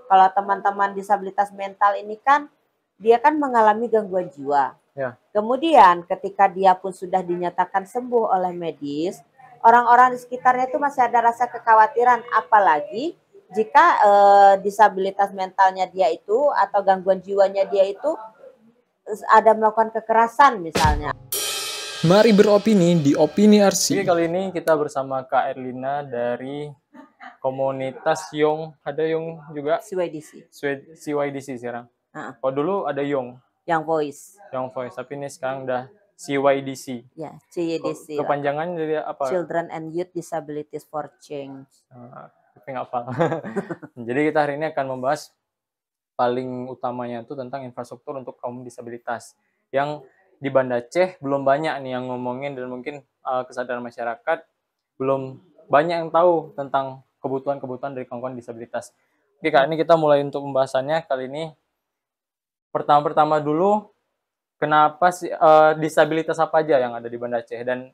Kalau teman-teman disabilitas mental ini kan dia kan mengalami gangguan jiwa. Ya. Kemudian ketika dia pun sudah dinyatakan sembuh oleh medis, orang-orang di sekitarnya itu masih ada rasa kekhawatiran, apalagi jika disabilitas mentalnya dia itu atau gangguan jiwanya dia itu ada melakukan kekerasan misalnya. Mari beropini di Opini RC. Jadi kali ini kita bersama Kak Erlina dari komunitas Young, ada Young juga? CYDC. CYDC sekarang. Oh dulu ada Young Voice, tapi ini sekarang udah CYDC. Ya, CYDC. Kepanjangan dari apa? Children and Youth Disabilities for Change. Tapi nggak apa. Jadi kita hari ini akan membahas paling utamanya itu tentang infrastruktur untuk kaum disabilitas. Yang di Banda Aceh belum banyak nih yang ngomongin, dan mungkin kesadaran masyarakat belum banyak yang tahu tentang kebutuhan-kebutuhan dari kaum disabilitas. Oke Kak, ini kita mulai untuk pembahasannya kali ini. Pertama-tama dulu, kenapa sih disabilitas apa aja yang ada di Banda Aceh, dan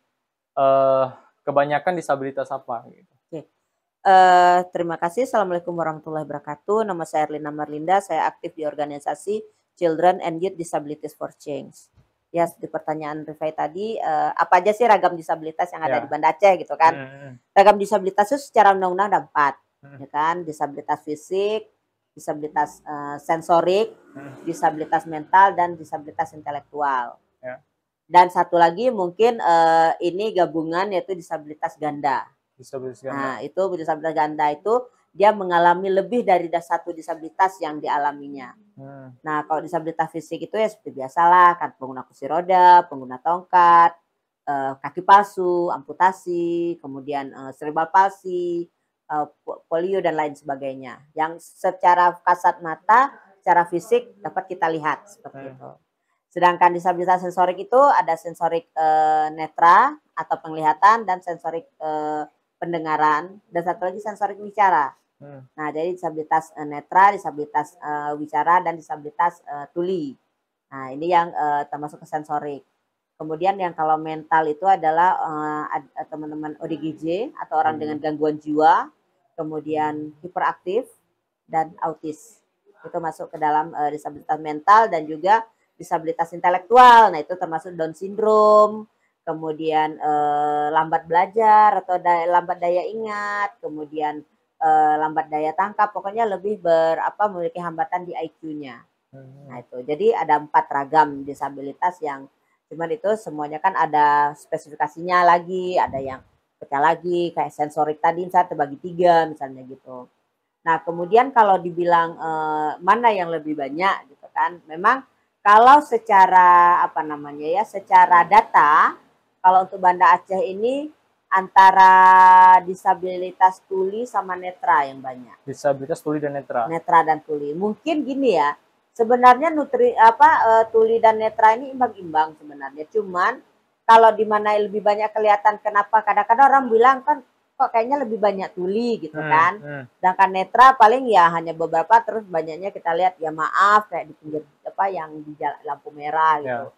kebanyakan disabilitas apa gitu? Terima kasih. Assalamualaikum warahmatullahi wabarakatuh. Nama saya Erlina Marlinda. Saya aktif di organisasi Children and Youth Disabilities for Change. Ya, di pertanyaan Rifai tadi, apa aja sih ragam disabilitas yang ada di Banda Aceh gitu kan? Ragam disabilitas itu secara undang-undang ada 4, ya kan? Disabilitas fisik, disabilitas sensorik, disabilitas mental, dan disabilitas intelektual. Dan satu lagi mungkin ini gabungan, yaitu disabilitas ganda. Nah, itu disabilitas ganda itu dia mengalami lebih dari satu disabilitas yang dialaminya. Nah, kalau disabilitas fisik itu ya seperti biasalah, kan pengguna kursi roda, pengguna tongkat, kaki palsu, amputasi, kemudian cerebral palsy, polio dan lain sebagainya. Yang secara kasat mata, secara fisik dapat kita lihat seperti itu. Sedangkan disabilitas sensorik itu ada sensorik netra atau penglihatan, dan sensorik pendengaran, dan satu lagi sensorik wicara. Nah, jadi disabilitas netra, disabilitas wicara, dan disabilitas tuli. Nah, ini yang termasuk ke sensorik. Kemudian yang kalau mental itu adalah teman-teman ODGJ atau orang dengan gangguan jiwa, kemudian hiperaktif, dan autis. Itu masuk ke dalam disabilitas mental, dan juga disabilitas intelektual. Nah, itu termasuk Down syndrome, kemudian lambat belajar atau lambat daya ingat, kemudian lambat daya tangkap, pokoknya lebih memiliki hambatan di IQ-nya. Nah, itu. Jadi ada 4 ragam disabilitas yang cuman itu semuanya kan ada spesifikasinya lagi, ada yang pecah lagi, kayak sensorik tadi misalnya terbagi 3 misalnya gitu. Nah, kemudian kalau dibilang mana yang lebih banyak gitu kan, memang kalau secara secara data, kalau untuk Banda Aceh ini antara disabilitas tuli sama netra yang banyak. Disabilitas tuli dan netra. Netra dan tuli. Mungkin gini ya, sebenarnya tuli dan netra ini imbang-imbang sebenarnya. Cuman kalau di mana lebih banyak kelihatan, kenapa kadang-kadang orang bilang kan kok kayaknya lebih banyak tuli gitu kan. Sedangkan netra paling ya hanya beberapa, terus banyaknya kita lihat ya maaf kayak di pinggir yang di lampu merah gitu.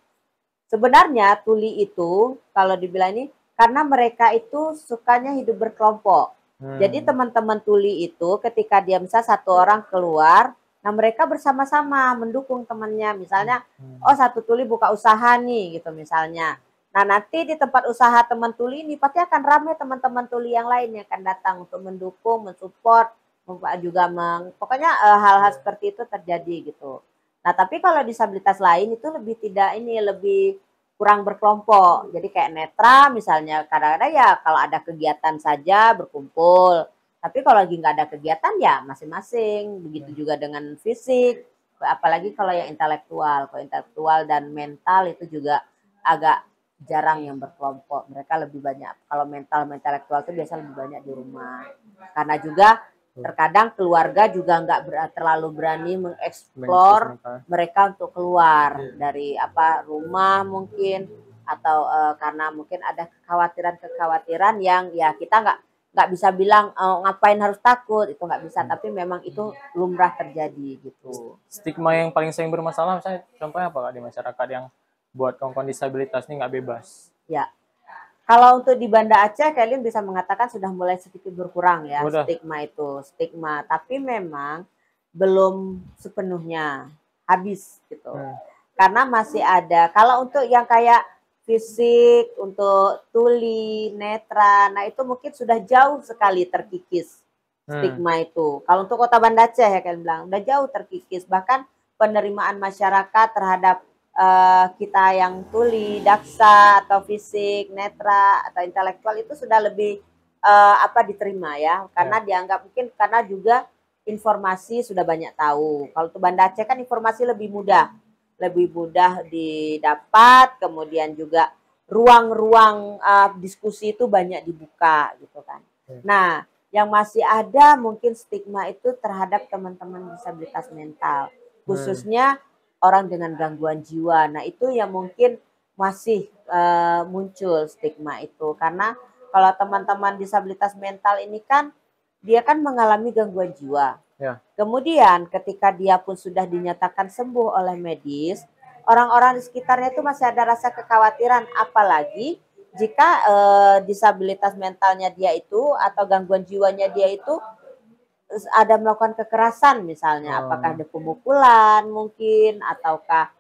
Sebenarnya tuli itu kalau dibilang ini karena mereka itu sukanya hidup berkelompok. Jadi teman-teman tuli itu ketika dia misalnya satu orang keluar, nah mereka bersama-sama mendukung temannya. Misalnya, oh satu tuli buka usaha nih gitu misalnya. Nah nanti di tempat usaha teman tuli ini pasti akan ramai teman-teman tuli yang lain yang akan datang untuk mendukung, mensupport, juga pokoknya hal-hal seperti itu terjadi gitu. Nah, tapi kalau disabilitas lain itu lebih kurang berkelompok. Jadi kayak netra misalnya, kadang-kadang ya kalau ada kegiatan saja berkumpul. Tapi kalau lagi nggak ada kegiatan ya masing-masing. Begitu juga dengan fisik, apalagi kalau yang intelektual. Kalau intelektual dan mental itu juga agak jarang yang berkelompok. Mereka lebih banyak, kalau mental sama intelektual itu biasa lebih banyak di rumah. Karena juga terkadang keluarga juga nggak terlalu berani mengeksplor mereka untuk keluar dari rumah mungkin, atau karena mungkin ada kekhawatiran yang ya kita nggak bisa bilang ngapain harus takut, itu nggak bisa, tapi memang itu lumrah terjadi gitu. Stigma yang paling sering bermasalah misalnya contohnya apa Kak, di masyarakat yang buat kaum disabilitas ini nggak bebas? Ya. Kalau untuk di Banda Aceh, kalian bisa mengatakan sudah mulai sedikit berkurang ya stigma itu. Tapi memang belum sepenuhnya habis gitu. Karena masih ada, kalau untuk yang kayak fisik, untuk tuli, netra, nah itu mungkin sudah jauh sekali terkikis stigma itu. Kalau untuk Kota Banda Aceh ya kan bilang, udah jauh terkikis. Bahkan penerimaan masyarakat terhadap kita yang tuli, daksa, atau fisik, netra, atau intelektual itu sudah lebih diterima ya. Karena dianggap mungkin karena juga informasi sudah banyak tahu. Kalau untuk Banda Aceh kan informasi lebih mudah didapat, kemudian juga ruang-ruang diskusi itu banyak dibuka gitu kan. Nah, yang masih ada mungkin stigma itu terhadap teman-teman disabilitas mental, khususnya orang dengan gangguan jiwa. Nah, itu yang mungkin masih muncul stigma itu, karena kalau teman-teman disabilitas mental ini kan dia kan mengalami gangguan jiwa. Kemudian ketika dia pun sudah dinyatakan sembuh oleh medis, orang-orang di sekitarnya itu masih ada rasa kekhawatiran, apalagi jika disabilitas mentalnya dia itu atau gangguan jiwanya dia itu ada melakukan kekerasan misalnya, apakah ada pemukulan mungkin, ataukah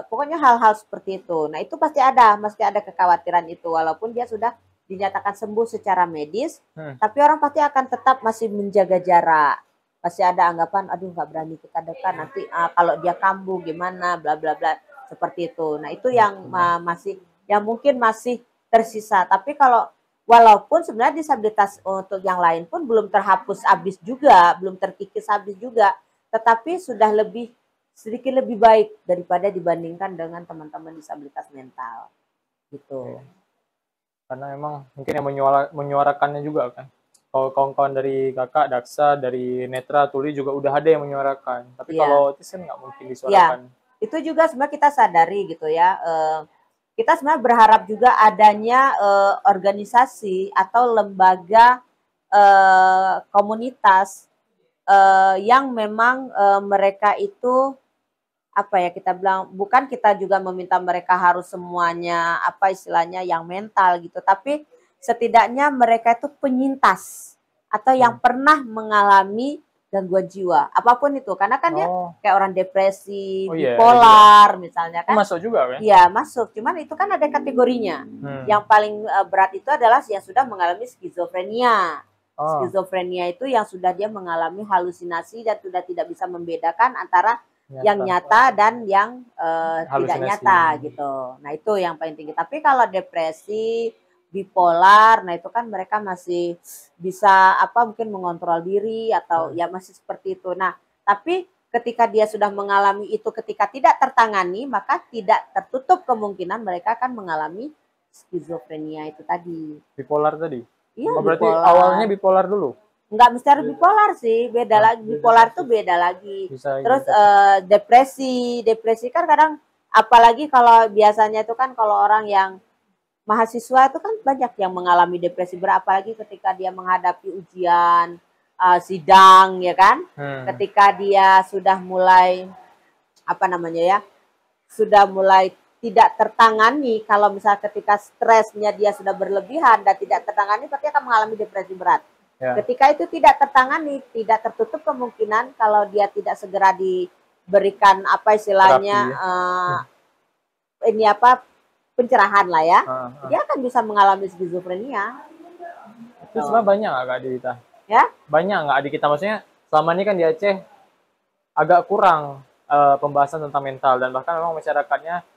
pokoknya hal-hal seperti itu. Nah itu pasti ada kekhawatiran itu, walaupun dia sudah dinyatakan sembuh secara medis, tapi orang pasti akan tetap masih menjaga jarak. Pasti ada anggapan, aduh nggak berani kita dekat, nanti kalau dia kambuh gimana, bla bla bla, seperti itu. Nah itu yang yang mungkin masih tersisa. Tapi kalau walaupun sebenarnya disabilitas untuk yang lain pun belum terhapus habis juga, belum terkikis habis juga, tetapi sudah sedikit lebih baik daripada dibandingkan dengan teman-teman disabilitas mental, gitu. Karena memang mungkin yang menyuarakannya juga kan. Kalau kawan-kawan dari kakak, daksa, dari netra, tuli juga udah ada yang menyuarakan. Tapi kalau autis kan nggak mungkin disuarakan. Itu juga sebenarnya kita sadari gitu ya. Kita sebenarnya berharap juga adanya organisasi atau lembaga komunitas yang memang mereka itu kita bilang, bukan kita juga meminta mereka harus semuanya istilahnya yang mental gitu, tapi setidaknya mereka itu penyintas atau yang pernah mengalami gangguan jiwa apapun itu, karena kan dia kayak orang depresi, bipolar misalnya kan. Masuk juga kan? Iya masuk, cuman itu kan ada kategorinya. Yang paling berat itu adalah yang sudah mengalami skizofrenia. Skizofrenia itu yang sudah dia mengalami halusinasi dan sudah tidak bisa membedakan antara yang nyata dan yang tidak nyata gitu. Nah itu yang paling tinggi. Tapi kalau depresi, bipolar, nah itu kan mereka masih bisa mungkin mengontrol diri atau ya masih seperti itu. Nah tapi ketika dia sudah mengalami itu, ketika tidak tertangani, maka tidak tertutup kemungkinan mereka akan mengalami skizofrenia itu tadi. Bipolar tadi? Iya, berarti awalnya bipolar dulu? Enggak mesti harus bipolar sih, beda lagi. Bipolar tuh beda lagi. Terus depresi kan kadang, apalagi kalau biasanya itu kan kalau orang yang mahasiswa itu kan banyak yang mengalami depresi berat, apalagi ketika dia menghadapi ujian, sidang ya kan. Ketika dia sudah mulai sudah mulai tidak tertangani, kalau misalnya ketika stresnya dia sudah berlebihan dan tidak tertangani, pasti akan mengalami depresi berat. Ketika itu tidak tertangani, tidak tertutup kemungkinan kalau dia tidak segera diberikan istilahnya pencerahan lah ya, dia akan bisa mengalami skizofrenia. Itu sebenarnya banyak nggak Kak di kita? Ya? Banyak nggak di kita? Maksudnya selama ini kan di Aceh agak kurang pembahasan tentang mental, dan bahkan memang masyarakatnya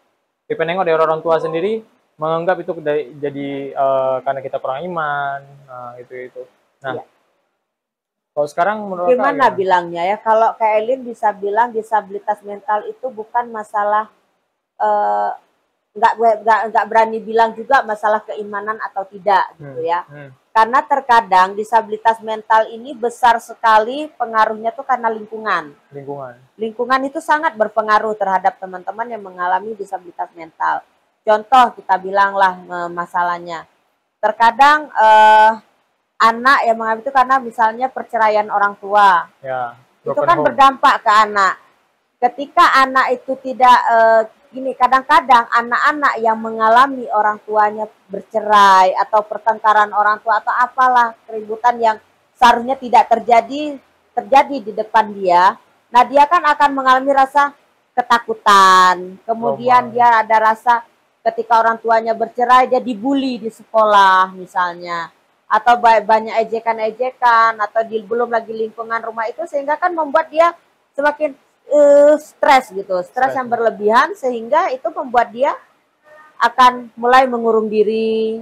dipenengok dari orang tua sendiri menganggap itu jadi karena kita kurang iman, itu. Nah, kalau sekarang menurut gimana bilangnya ya? Kalau Kak Elin bisa bilang disabilitas mental itu bukan masalah, nggak berani bilang juga masalah keimanan atau tidak gitu ya. Karena terkadang disabilitas mental ini besar sekali pengaruhnya tuh karena lingkungan. Lingkungan itu sangat berpengaruh terhadap teman-teman yang mengalami disabilitas mental. Contoh kita bilanglah masalahnya. Terkadang anak yang mengalami itu karena misalnya perceraian orang tua, itu kan berdampak ke anak. Ketika anak itu tidak kadang-kadang anak-anak yang mengalami orang tuanya bercerai atau pertengkaran orang tua atau apalah keributan yang seharusnya tidak terjadi, terjadi di depan dia, nah dia kan akan mengalami rasa ketakutan. Kemudian Trauma. dia ada rasa ketika orang tuanya bercerai, dia dibully di sekolah misalnya. Atau banyak ejekan-ejekan, atau belum lagi lingkungan rumah itu, sehingga kan membuat dia semakin stres gitu. Stres yang berlebihan, sehingga itu membuat dia akan mulai mengurung diri,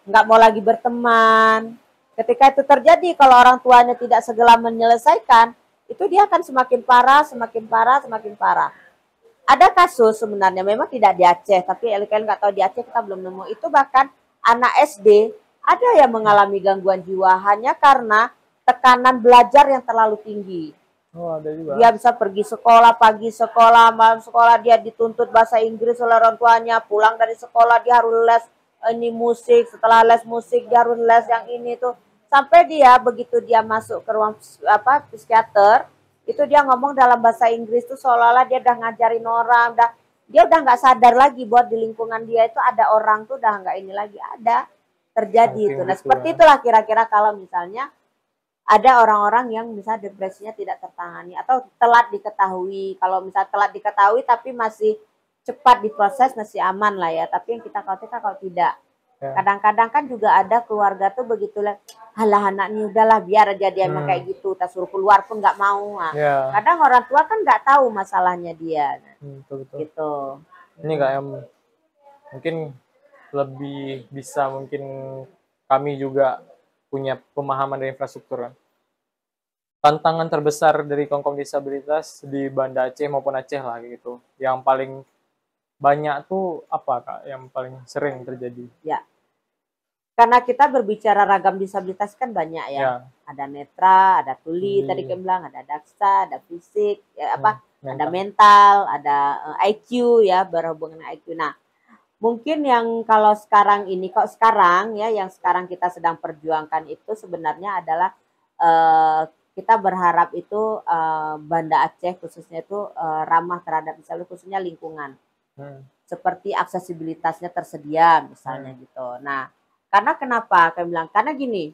nggak mau lagi berteman. Ketika itu terjadi, kalau orang tuanya tidak segera menyelesaikan, itu dia akan semakin parah, semakin parah, semakin parah. Ada kasus sebenarnya, memang tidak di Aceh, tapi kalian nggak tahu di Aceh, kita belum nemu. Itu bahkan anak SD ada yang mengalami gangguan jiwa hanya karena tekanan belajar yang terlalu tinggi. Oh, ada juga. Dia bisa pergi sekolah, pagi sekolah, malam sekolah, dia dituntut bahasa Inggris oleh orang tuanya, pulang dari sekolah dia harus les ini musik, setelah les musik dia harus les yang ini tuh. Sampai dia begitu dia masuk ke ruang psikiater, itu dia ngomong dalam bahasa Inggris tuh seolah-olah dia udah ngajarin orang, dia udah nggak sadar lagi buat di lingkungan dia itu ada orang tuh udah nggak ini lagi, ada terjadi itu. Nah, seperti itulah kira-kira kalau misalnya ada orang-orang yang misalnya depresinya tidak tertangani atau telat diketahui. Kalau misalnya telat diketahui tapi masih cepat diproses masih aman lah ya. Tapi yang kita khawatirkan kalau tidak. Kadang-kadang kan juga ada keluarga tuh begitulah, halah anaknya udahlah biar aja dia emang kayak gitu, tak suruh keluar pun nggak mau. Nah, kadang orang tua kan nggak tahu masalahnya dia. Betul-betul. Gitu. Ini kayak mungkin lebih bisa mungkin kami juga punya pemahaman dari infrastruktur kan. Tantangan terbesar dari kaum disabilitas di Banda Aceh maupun Aceh lah gitu. Yang paling banyak tuh apa Kak? Yang paling sering terjadi? Ya. Karena kita berbicara ragam disabilitas kan banyak ya. Ada netra, ada tuli, tadi kita bilang, ada daksa, ada fisik, ya apa? Ada mental, ada IQ ya, berhubungan dengan IQ. Nah, mungkin yang kalau sekarang ini, kok sekarang ya, yang sekarang kita sedang perjuangkan itu sebenarnya adalah kita berharap itu Banda Aceh khususnya itu ramah terhadap misalnya khususnya lingkungan. Seperti aksesibilitasnya tersedia misalnya gitu. Nah, karena kenapa? Kami bilang, karena gini,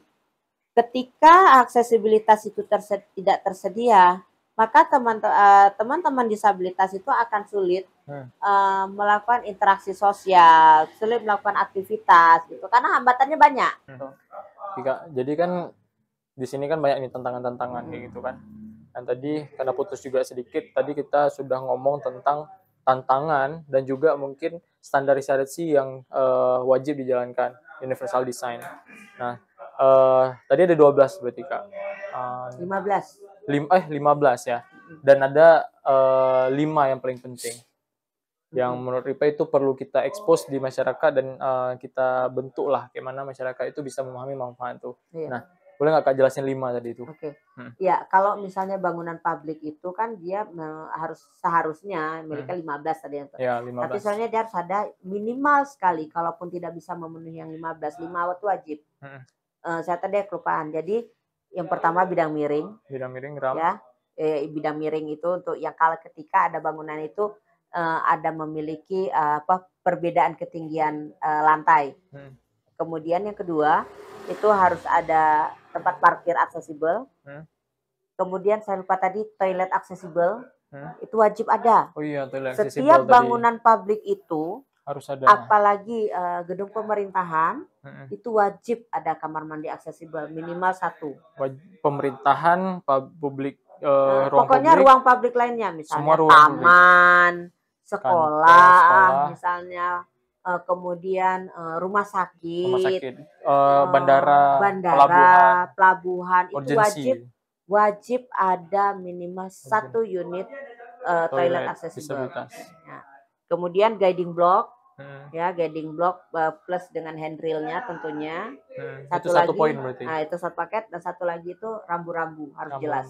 ketika aksesibilitas itu tidak tersedia, maka teman-teman disabilitas itu akan sulit melakukan interaksi sosial, sulit melakukan aktivitas gitu, karena hambatannya banyak. Jadi kan di sini kan banyak nih tantangan-tantangan kayak gitu kan. Dan tadi karena putus juga sedikit, tadi kita sudah ngomong tentang tantangan dan juga mungkin standarisasi yang wajib dijalankan, universal design. Nah, tadi ada 12 berarti Kak. 15 ya. Dan ada 5 yang paling penting. Yang menurut Ripa itu perlu kita expose di masyarakat dan kita bentuk lah bagaimana masyarakat itu bisa memahami manfaat itu. Nah, boleh nggak Kak jelasin 5 tadi itu? Oke. Ya, kalau misalnya bangunan publik itu kan dia seharusnya memiliki 15 tadi yang ya, 15. Tapi soalnya dia harus ada minimal sekali, kalaupun tidak bisa memenuhi yang 15, 5 itu wajib. Saya tadi kelupaan. Jadi yang pertama bidang miring. Bidang miring, ram. Ya, bidang miring itu untuk yang kalau ketika ada bangunan itu ada memiliki perbedaan ketinggian lantai. Kemudian yang kedua itu harus ada tempat parkir aksesibel. Kemudian saya lupa tadi toilet aksesibel. Itu wajib ada. Oh iya, toilet aksesibel. Setiap bangunan publik itu harus ada. Apalagi gedung pemerintahan itu wajib ada kamar mandi aksesibel minimal 1. Pemerintahan, publik, pokoknya ruang publik lainnya, misalnya taman, sekolah, misalnya kemudian rumah sakit, bandara, pelabuhan itu wajib ada minimal 1 unit toilet aksesibel. Nah, kemudian guiding block, guiding block plus dengan handrailnya tentunya. Itu satu poin berarti. Nah, itu satu paket, dan satu lagi itu rambu-rambu harus jelas.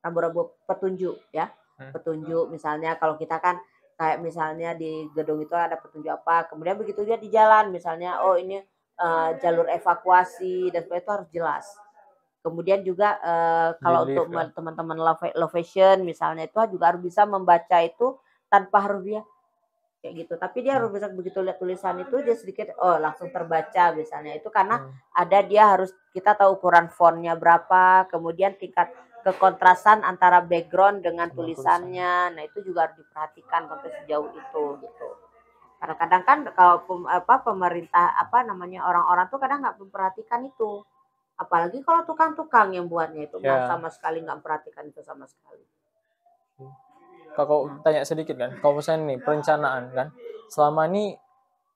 Rambu-rambu petunjuk ya. Petunjuk misalnya kalau kita kan kayak misalnya di gedung itu ada petunjuk apa, kemudian begitu dia di jalan misalnya ini jalur evakuasi dan sebagainya itu harus jelas. Kemudian juga kalau untuk teman-teman low fashion misalnya itu juga harus bisa membaca itu tanpa harus dia kayak gitu, tapi dia harus bisa begitu lihat tulisan itu dia sedikit langsung terbaca misalnya itu karena ada dia harus kita tahu ukuran fontnya berapa, kemudian tingkat kekontrasan antara background dengan Dengan tulisannya. Nah, itu juga harus diperhatikan sampai sejauh itu gitu. Kadang-kadang kan kalau pemerintah orang-orang tuh kadang nggak memperhatikan itu. Apalagi kalau tukang-tukang yang buatnya itu Ya, sama sekali nggak memperhatikan itu sama sekali. kalau Nah, tanya sedikit kan, kalau misalnya nih perencanaan kan, selama ini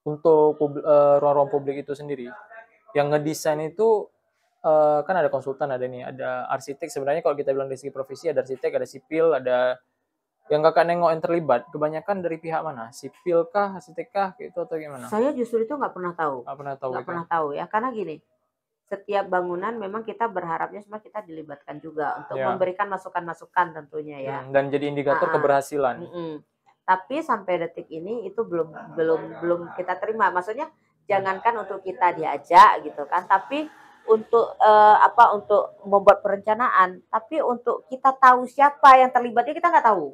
untuk ruang-ruang publik itu sendiri, yang ngedesain itu kan ada konsultan, ada arsitek. Sebenarnya kalau kita bilang dari segi profesi ada arsitek, ada sipil, ada yang kakak nengok yang terlibat. Kebanyakan dari pihak mana? Sipil kah, arsitek kah, gitu atau gimana? saya justru itu nggak pernah tahu, Nggak pernah tahu nggak ya kan? pernah tahu ya, karena gini, setiap bangunan memang kita berharapnya semua kita dilibatkan juga untuk Ya. memberikan masukan-masukan tentunya ya. Dan jadi indikator Ah, keberhasilan. Tapi sampai detik ini itu belum kita terima. Maksudnya jangankan untuk kita diajak gitu kan, tapi untuk membuat perencanaan, tapi untuk kita tahu siapa yang terlibatnya kita nggak tahu.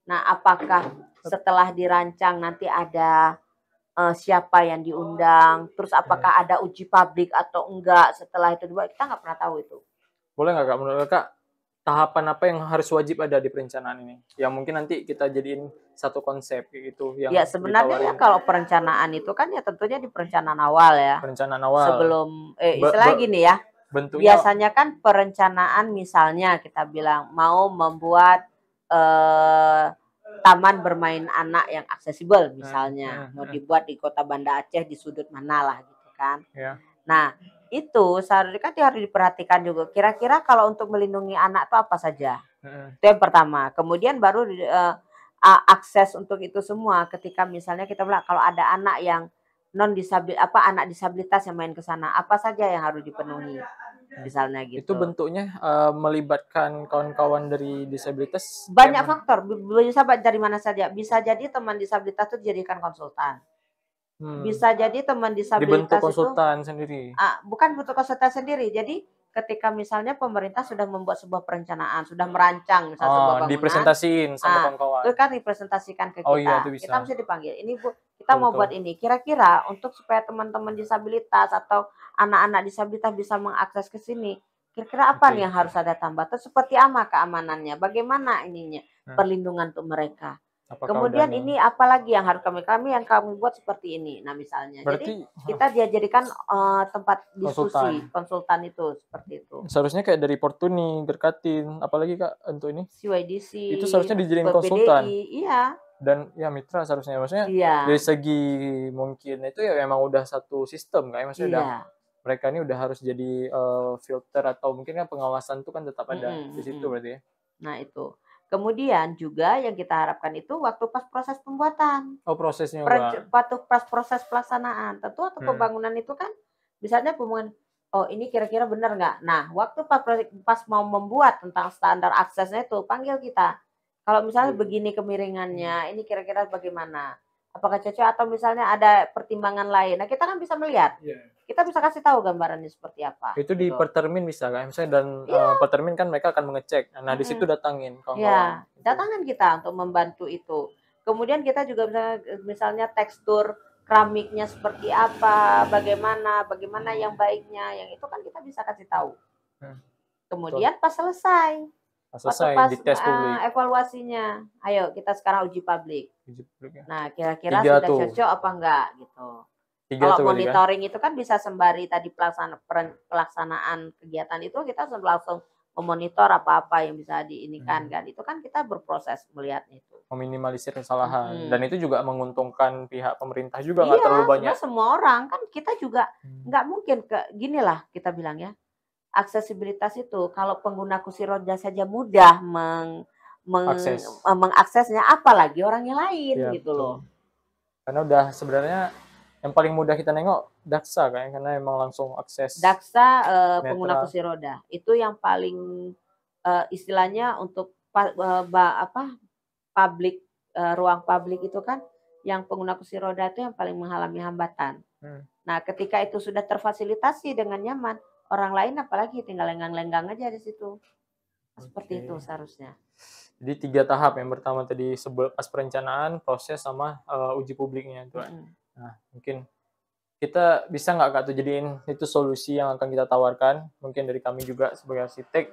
Nah, apakah setelah dirancang nanti ada siapa yang diundang, terus apakah ada uji publik atau enggak setelah itu dibuat, kita nggak pernah tahu itu. Boleh nggak kak, menurut kakak tahapan apa yang harus wajib ada di perencanaan ini? Yang mungkin nanti kita jadiin satu konsep gitu yang Ya sebenarnya ya ditawarin kalau perencanaan itu kan ya tentunya di perencanaan awal ya. perencanaan awal. Sebelum istilahnya gini ya. Bentuknya Biasanya kan perencanaan misalnya kita bilang mau membuat taman bermain anak yang aksesibel misalnya, mau dibuat di Kota Banda Aceh di sudut mana lah gitu kan. ya. Nah, itu seharusnya kan harus diperhatikan juga. Kira-kira kalau untuk melindungi anak itu apa saja? Itu yang pertama. Kemudian baru akses untuk itu semua. Ketika misalnya kita bilang kalau ada anak yang anak disabilitas yang main ke sana, apa saja yang harus dipenuhi? Misalnya gitu. Itu bentuknya melibatkan kawan-kawan dari disabilitas. Banyak faktor, bisa dari mana saja. Bisa jadi teman disabilitas itu dijadikan konsultan. Bisa jadi teman disabilitas dibentuk konsultan sendiri. Bukan bentuk konsultan sendiri. Jadi ketika misalnya pemerintah sudah membuat sebuah perencanaan, sudah merancang misalnya sebuah bangunan, dipresentasiin sama kawan-kawan. itu kan dipresentasikan ke kita. Iya, itu bisa. Kita mesti dipanggil. Ini Bu, kita mau buat ini. Kira-kira untuk supaya teman-teman disabilitas atau anak-anak disabilitas bisa mengakses ke sini, kira-kira apa nih yang harus ada tambah? Terus seperti apa keamanannya? Bagaimana ininya? Perlindungan untuk mereka. Apakah Kemudian ini apalagi yang harus kami yang kami buat seperti ini. Nah misalnya, berarti, jadi kita dijadikan tempat diskusi konsultan itu seperti itu. Seharusnya kayak dari Portuni, Gerkatin, apalagi kak untuk ini CYDC. itu seharusnya dijadiin konsultan. Iya. Dan ya mitra seharusnya, maksudnya dari segi mungkin itu ya memang udah satu sistem kayak maksudnya mereka ini udah harus jadi filter atau mungkin kan pengawasan itu kan tetap ada di situ berarti ya. Nah itu. Kemudian juga yang kita harapkan itu waktu pas proses pembuatan. Prosesnya waktu pas proses pelaksanaan. Tentu waktu pembangunan itu kan misalnya pembangunan, ini kira-kira benar nggak? Nah, waktu pas mau membuat tentang standar aksesnya itu panggil kita. Kalau misalnya begini kemiringannya, ini kira-kira bagaimana? Apakah cocok atau misalnya ada pertimbangan lain? Nah, kita kan bisa melihat. Kita bisa kasih tahu gambarannya seperti apa. Itu di pertermin bisa kan? Misalnya dan pertermin kan mereka akan mengecek. Nah, di situ datangin kawan-kawan. Datangin kita untuk membantu itu. Kemudian kita juga misalnya tekstur keramiknya seperti apa, bagaimana yang baiknya, yang itu kan kita bisa kasih tahu. Kemudian pas selesai dites publik. Evaluasinya, ayo kita sekarang uji publik. Nah, kira-kira sudah cocok apa enggak gitu. Kalau monitoring itu kan bisa sembari tadi pelaksanaan kegiatan itu kita langsung memonitor apa-apa yang bisa diinikan kan. Itu kan kita berproses melihat itu. Meminimalisir kesalahan. Dan itu juga menguntungkan pihak pemerintah juga nggak terlalu banyak. Iya, semua orang kan kita juga nggak mungkin ginilah kita bilang ya. Aksesibilitas itu kalau pengguna kursi roda saja mudah mengaksesnya, apalagi orang yang lain gitu loh. Karena udah sebenarnya yang paling mudah kita nengok Daksa kan, karena emang langsung akses. Daksa pengguna kursi roda itu yang paling istilahnya untuk publik, ruang publik itu kan yang pengguna kursi roda itu yang paling mengalami hambatan. Nah, ketika itu sudah terfasilitasi dengan nyaman, orang lain apalagi tinggal lenggang-lenggang aja di situ. Seperti itu seharusnya. Jadi 3 tahap. Yang pertama tadi pas perencanaan, proses sama uji publiknya itu. Nah, mungkin kita bisa nggak Kak tuh jadiin itu solusi yang akan kita tawarkan, mungkin dari kami juga sebagai arsitek,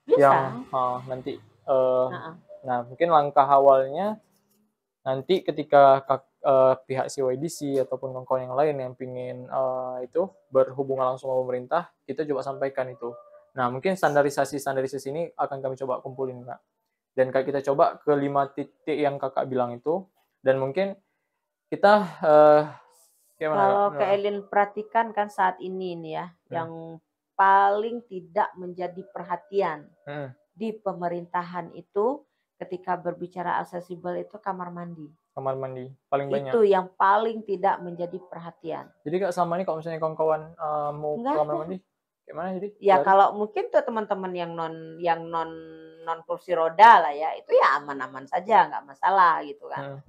Bisa. nanti Heeh. nah mungkin langkah awalnya nanti ketika pihak CYDC ataupun kawan-kawan yang lain yang pingin itu berhubungan langsung sama pemerintah, kita coba sampaikan itu. Nah, mungkin standarisasi ini akan kami coba kumpulin, Kak. Dan kita coba ke 5 titik yang Kakak bilang itu, dan mungkin kita gimana, Kak? Kalau Kak Elin perhatikan kan saat ini nih ya, yang paling tidak menjadi perhatian di pemerintahan itu ketika berbicara aksesibel itu kamar mandi. Kamar mandi paling banyak. Itu yang paling tidak menjadi perhatian. Jadi Kak selama ini kalau misalnya kawan-kawan mau ke Enggak kamar ada. mandi, gimana jadi? Ya Dari? kalau mungkin tuh teman-teman yang non kursi roda lah ya, itu ya aman-aman saja, nggak masalah gitu kan.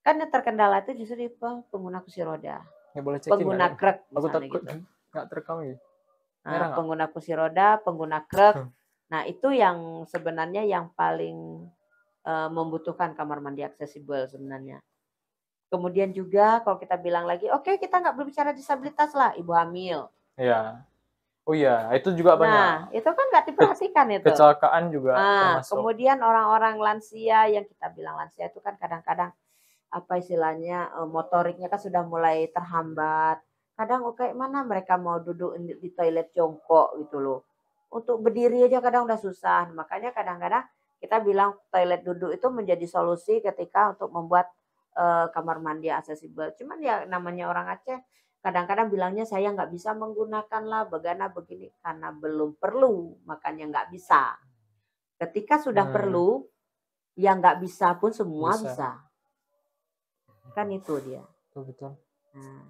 Kan yang terkendala itu justru di pengguna kursi roda, Nggak boleh check-in pengguna kan? krek Aku misalnya takut gitu. nggak terekam gitu. Nah, Merah nggak? pengguna kursi roda, pengguna krek. Nah, itu yang sebenarnya yang paling membutuhkan kamar mandi aksesibel sebenarnya. Kemudian juga kalau kita bilang lagi, oke kita nggak berbicara disabilitas lah, ibu hamil. Iya. Oh iya, itu juga Nah, banyak. itu kan nggak diperhatikan itu. Kecelakaan juga Nah, termasuk. kemudian orang-orang lansia yang kita bilang lansia itu kan kadang-kadang apa istilahnya motoriknya kan sudah mulai terhambat. Kadang kayak mana mereka mau duduk di toilet jongkok gitu loh. Untuk berdiri aja kadang udah susah. Makanya kadang-kadang kita bilang toilet duduk itu menjadi solusi ketika untuk membuat kamar mandi aksesibel. Cuman ya namanya orang Aceh kadang-kadang bilangnya saya nggak bisa menggunakan lah begana begini karena belum perlu makanya nggak bisa. Ketika sudah perlu yang nggak bisa pun semua bisa. Kan itu dia. Betul. Nah.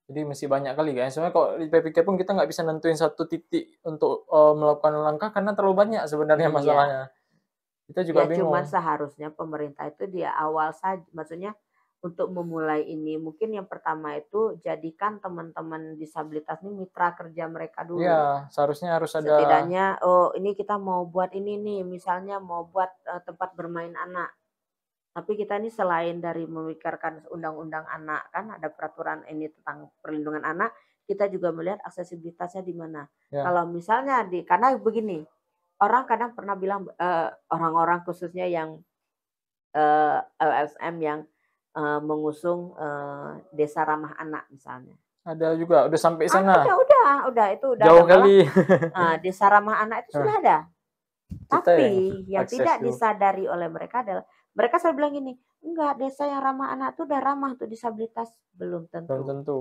Jadi masih banyak kali kan. Soalnya kalau di PPK pun kita nggak bisa nentuin satu titik untuk melakukan langkah karena terlalu banyak sebenarnya masalahnya. Kita juga Ya bingung. cuman seharusnya pemerintah itu dia awal saja, maksudnya untuk memulai ini mungkin yang pertama itu jadikan teman-teman disabilitas ini mitra kerja mereka dulu. Iya, seharusnya harus ada. Setidaknya, oh ini kita mau buat ini nih, misalnya mau buat tempat bermain anak. Tapi kita ini selain dari memikirkan undang-undang anak kan ada peraturan ini tentang perlindungan anak, kita juga melihat aksesibilitasnya di mana. Ya. Kalau misalnya karena begini, orang kadang pernah bilang orang-orang khususnya yang LSM yang mengusung desa ramah anak misalnya. Ada juga, udah sampai sana. Udah itu udah jauh kali. Desa ramah anak itu sudah ada. Tapi yang tidak dulu. disadari oleh mereka adalah mereka selalu bilang gini, enggak desa yang ramah anak itu udah ramah untuk disabilitas. Belum tentu. Belum tentu.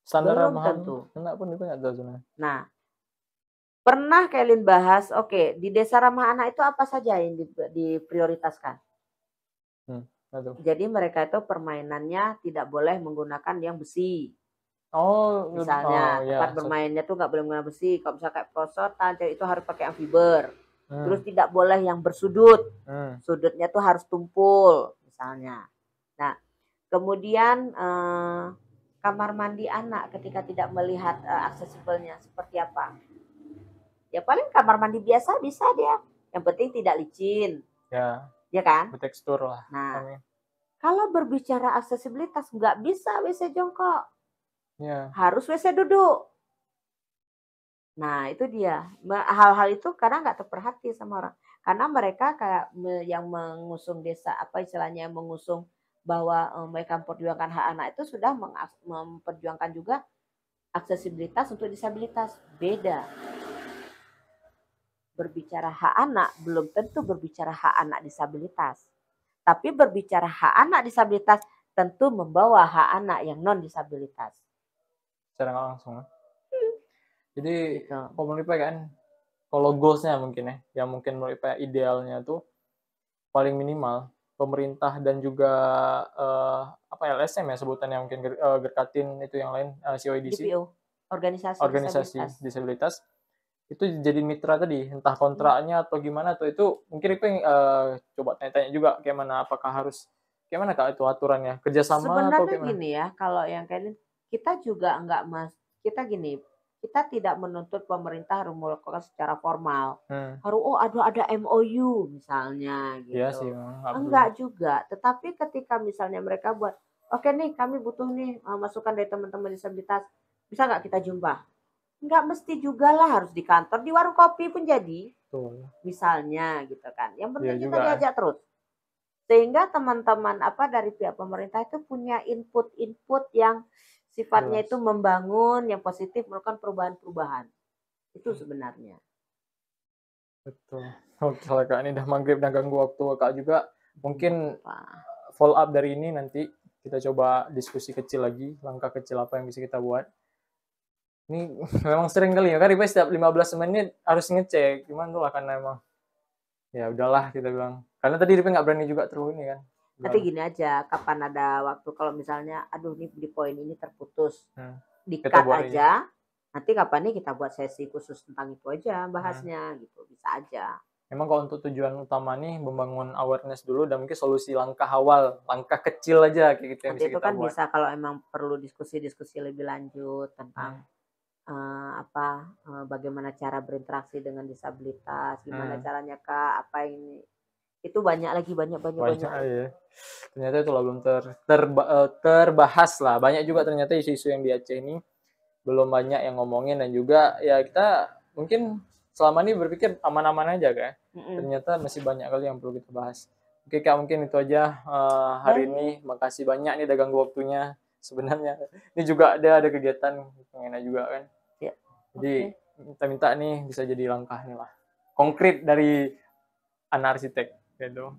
Standar Belum ramah tentu. anak pun itu nggak tahu sebenarnya. Nah, pernah Kelin bahas, oke, di desa ramah anak itu apa saja yang diprioritaskan? Jadi mereka itu permainannya tidak boleh menggunakan yang besi. Oh, misalnya tempat bermainnya tuh nggak boleh menggunakan besi. Kalau misalnya kayak perosotan, itu harus pakai amfiber. Terus tidak boleh yang bersudut. Sudutnya tuh harus tumpul misalnya. Nah, kemudian kamar mandi anak ketika tidak melihat aksesibelnya seperti apa. Ya paling kamar mandi biasa bisa dia. Yang penting tidak licin. Ya kan? Bertekstur lah. Nah, kalau berbicara aksesibilitas nggak bisa WC jongkok. Harus WC duduk. Nah, itu dia. Hal-hal itu kadang nggak terperhati sama orang. Karena mereka kayak yang mengusung desa, apa istilahnya, yang mengusung bahwa mereka memperjuangkan hak anak itu sudah memperjuangkan juga aksesibilitas untuk disabilitas. Beda. Berbicara hak anak belum tentu berbicara hak anak disabilitas. Tapi berbicara hak anak disabilitas tentu membawa hak anak yang non disabilitas. Secara nggak langsung. Jadi menurut kan, kalau goalsnya mungkin yang mungkin menurut idealnya tuh paling minimal pemerintah dan juga LSM ya sebutannya mungkin Gerkatin itu yang lain CYDC. DPO, organisasi disabilitas itu jadi mitra tadi, entah kontraknya atau gimana atau itu mungkin itu yang coba tanya-tanya juga kayak mana, apakah harus kayak mana Kak itu aturannya, kerjasama sebenarnya atau kayak mana? Gini ya, kalau yang kayak kita juga kita gini, kita tidak menuntut pemerintah harus melakukan secara formal. Harus ada MOU misalnya gitu. Iya sih, enggak juga, tetapi ketika misalnya mereka buat, oke nih kami butuh nih masukan dari teman-teman disabilitas, bisa nggak kita jumpa? nggak mesti juga lah harus di kantor, di warung kopi pun jadi, Betul. misalnya gitu kan. Yang Iya penting kita juga. diajak terus. Sehingga teman-teman dari pihak pemerintah itu punya input-input yang sifatnya Jelas. itu membangun, yang positif, melakukan perubahan-perubahan. Itu sebenarnya. Betul. Oke, kalau Kak ini udah maghrib dan ganggu waktu Kak juga. Mungkin Apa. follow up dari ini nanti kita coba diskusi kecil lagi, langkah kecil apa yang bisa kita buat. Ini memang sering kali ya, kan Riba setiap 15 menit harus ngecek. Gimana tuh lah, karena emang ya udahlah kita bilang. Karena tadi Riba nggak berani juga terus ini kan. Nanti gini aja, kapan ada waktu kalau misalnya, aduh nih di poin ini terputus, Kita di-cut buat aja. aja. Nanti kapan nih kita buat sesi khusus tentang itu aja bahasnya gitu, bisa aja. Memang kalau untuk tujuan utama nih membangun awareness dulu dan mungkin solusi langkah awal, langkah kecil aja kayak gitu yang Nanti bisa itu kita kan buat. bisa kalau emang perlu diskusi-diskusi lebih lanjut tentang bagaimana cara berinteraksi dengan disabilitas, gimana caranya Kak, apa ini. Itu banyak lagi, banyak. Banyak ya. Ternyata itu lah belum terbahas lah. Banyak juga ternyata isu-isu yang di Aceh ini belum banyak yang ngomongin, dan juga ya kita mungkin selama ini berpikir aman-aman aja kan. Ternyata masih banyak kali yang perlu kita bahas. Oke Kak, mungkin itu aja hari ini. Makasih banyak nih udah ganggu waktunya. Sebenarnya ini juga ada kegiatan pengen juga kan. Ya. Jadi kita minta nih bisa jadi langkah nih lah. Konkret dari anak arsitek gitu.